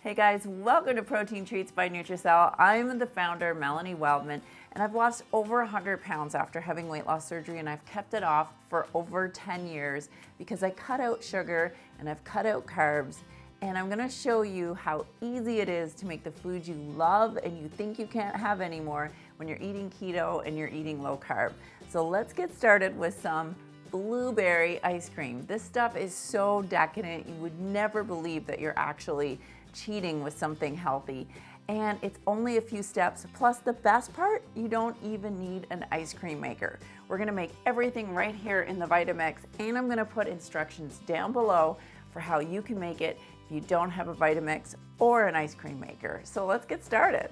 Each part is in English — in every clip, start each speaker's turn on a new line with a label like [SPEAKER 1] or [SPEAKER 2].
[SPEAKER 1] Hey guys, welcome to Protein Treats by Nutracelle. I'm the founder, Melanie Wildman, and I've lost over 100 pounds after having weight loss surgery, and I've kept it off for over 10 years because I cut out sugar and I've cut out carbs, and I'm gonna show you how easy it is to make the foods you love and you think you can't have anymore when you're eating keto and you're eating low carb. So let's get started with some blueberry ice cream. This stuff is so decadent, you would never believe that you're actually cheating with something healthy, and it's only a few steps. Plus, the best part, you don't even need an ice cream maker. We're gonna make everything right here in the Vitamix, and I'm gonna put instructions down below for how you can make it if you don't have a Vitamix or an ice cream maker. So let's get started.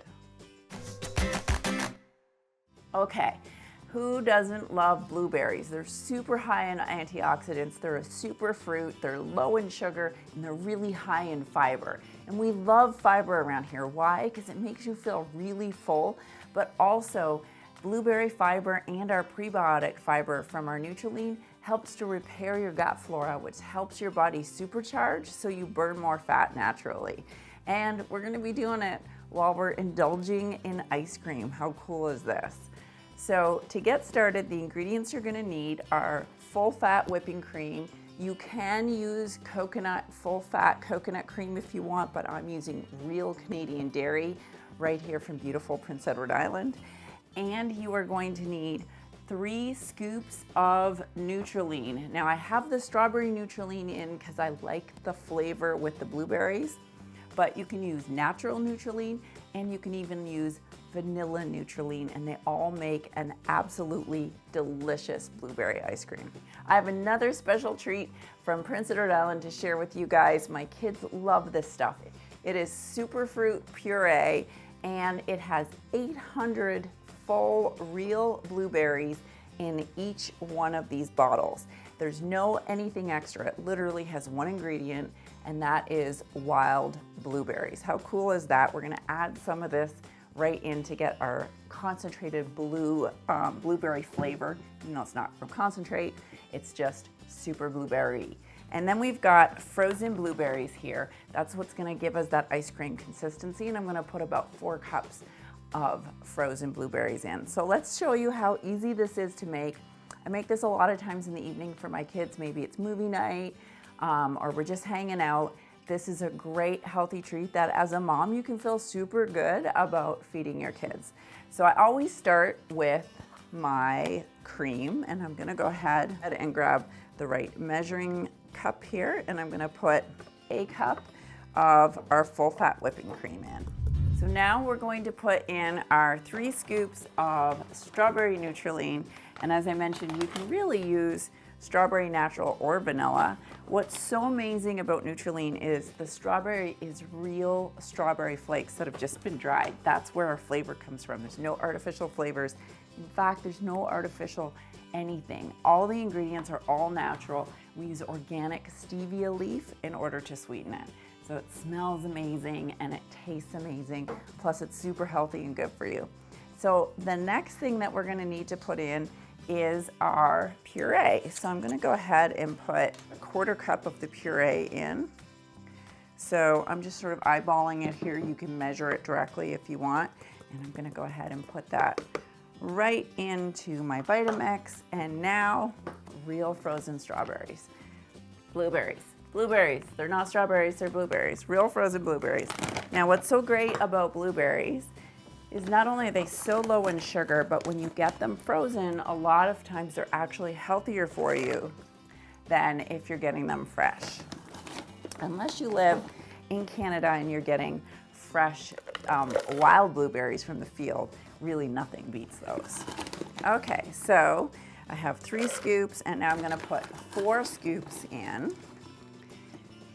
[SPEAKER 1] Okay. Who doesn't love blueberries? They're super high in antioxidants, they're a super fruit, they're low in sugar, and they're really high in fiber. And we love fiber around here. Why? Because it makes you feel really full, but also blueberry fiber and our prebiotic fiber from our Nutracelle helps to repair your gut flora, which helps your body supercharge so you burn more fat naturally. And we're gonna be doing it while we're indulging in ice cream. How cool is this? So to get started, the ingredients you're gonna need are full fat whipping cream. You can use full fat coconut cream if you want, but I'm using real Canadian dairy right here from beautiful Prince Edward Island. And you are going to need 3 scoops of Nutracelle. Now I have the strawberry Nutracelle in because I like the flavor with the blueberries, but you can use natural Nutracelle and you can even use vanilla Nutracelle, and they all make an absolutely delicious blueberry ice cream. I have another special treat from Prince Edward Island to share with you guys. My kids love this stuff. It is superfruit puree, and it has 800 full real blueberries in each one of these bottles. There's no anything extra. It literally has one ingredient, and that is wild blueberries. How cool is that? We're gonna add some of this right in to get our concentrated blueberry flavor. You know, it's not from concentrate, it's just super blueberry. And then we've got frozen blueberries here. That's what's gonna give us that ice cream consistency, and I'm gonna put about 4 cups of frozen blueberries in. So let's show you how easy this is to make. I make this a lot of times in the evening for my kids. Maybe it's movie night or we're just hanging out. This is a great healthy treat that as a mom you can feel super good about feeding your kids. So I always start with my cream, and I'm gonna go ahead and grab the right measuring cup here, and I'm gonna put a cup of our full fat whipping cream in. So now we're going to put in our 3 scoops of strawberry Nutracelle, and as I mentioned, you can really use strawberry natural or vanilla. What's so amazing about Nutracelle is the strawberry is real strawberry flakes that have just been dried. That's where our flavor comes from. There's no artificial flavors. In fact, there's no artificial anything. All the ingredients are all natural. We use organic stevia leaf in order to sweeten it. So it smells amazing and it tastes amazing. Plus it's super healthy and good for you. So the next thing that we're gonna need to put in is our puree. So I'm gonna go ahead and put a 1/4 cup of the puree in. So I'm just sort of eyeballing it here. You can measure it directly if you want. And I'm gonna go ahead and put that right into my Vitamix. And now, real frozen strawberries. Blueberries, they're not strawberries, they're blueberries. Real frozen blueberries. Now what's so great about blueberries is not only are they so low in sugar, but when you get them frozen, a lot of times they're actually healthier for you than if you're getting them fresh. Unless you live in Canada and you're getting fresh wild blueberries from the field, really nothing beats those. Okay, so I have 3 scoops, and now I'm gonna put 4 scoops in.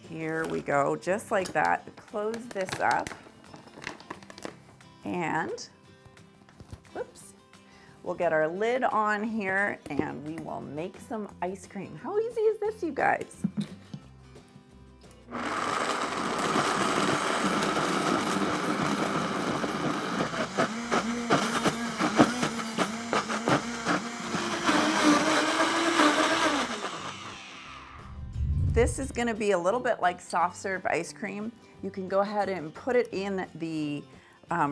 [SPEAKER 1] Here we go, just like that. Close this up. And, whoops, we'll get our lid on here and we will make some ice cream. How easy is this, you guys? this is gonna be a little bit like soft serve ice cream. You can go ahead and put it in the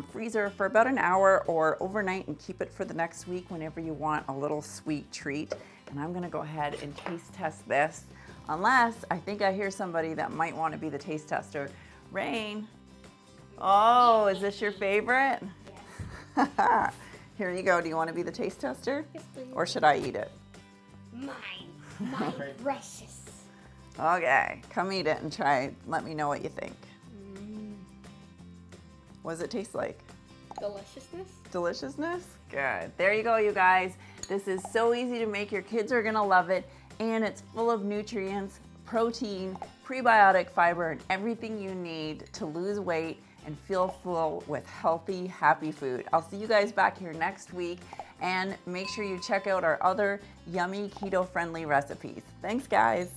[SPEAKER 1] freezer for about an hour or overnight and keep it for the next week whenever you want a little sweet treat. And I'm gonna go ahead and taste test this, unless I think I hear somebody that might want to be the taste tester. Rain. Oh, is this your favorite? Yes. Here you go. Do you want to be the taste tester?
[SPEAKER 2] Yes, please.
[SPEAKER 1] Or should I eat it?
[SPEAKER 2] My precious.
[SPEAKER 1] Okay, come eat it and try it. Let me know what you think. What does it taste like?
[SPEAKER 2] Deliciousness.
[SPEAKER 1] Deliciousness? Good. There you go, you guys. This is so easy to make. Your kids are gonna love it. And it's full of nutrients, protein, prebiotic fiber, and everything you need to lose weight and feel full with healthy, happy food. I'll see you guys back here next week, and make sure you check out our other yummy keto-friendly recipes. Thanks, guys.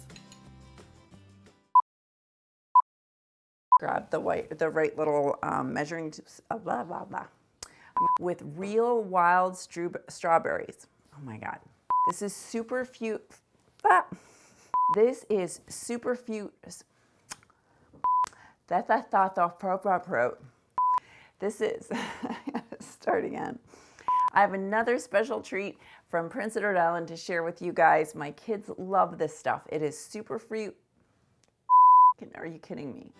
[SPEAKER 1] Grab the right little measuring blah, blah, blah. With real wild strawberries. Oh my God. This is superfood. This is superfood. This is, start again. I have another special treat from Prince Edward Island to share with you guys. My kids love this stuff. It is superfood. Are you kidding me?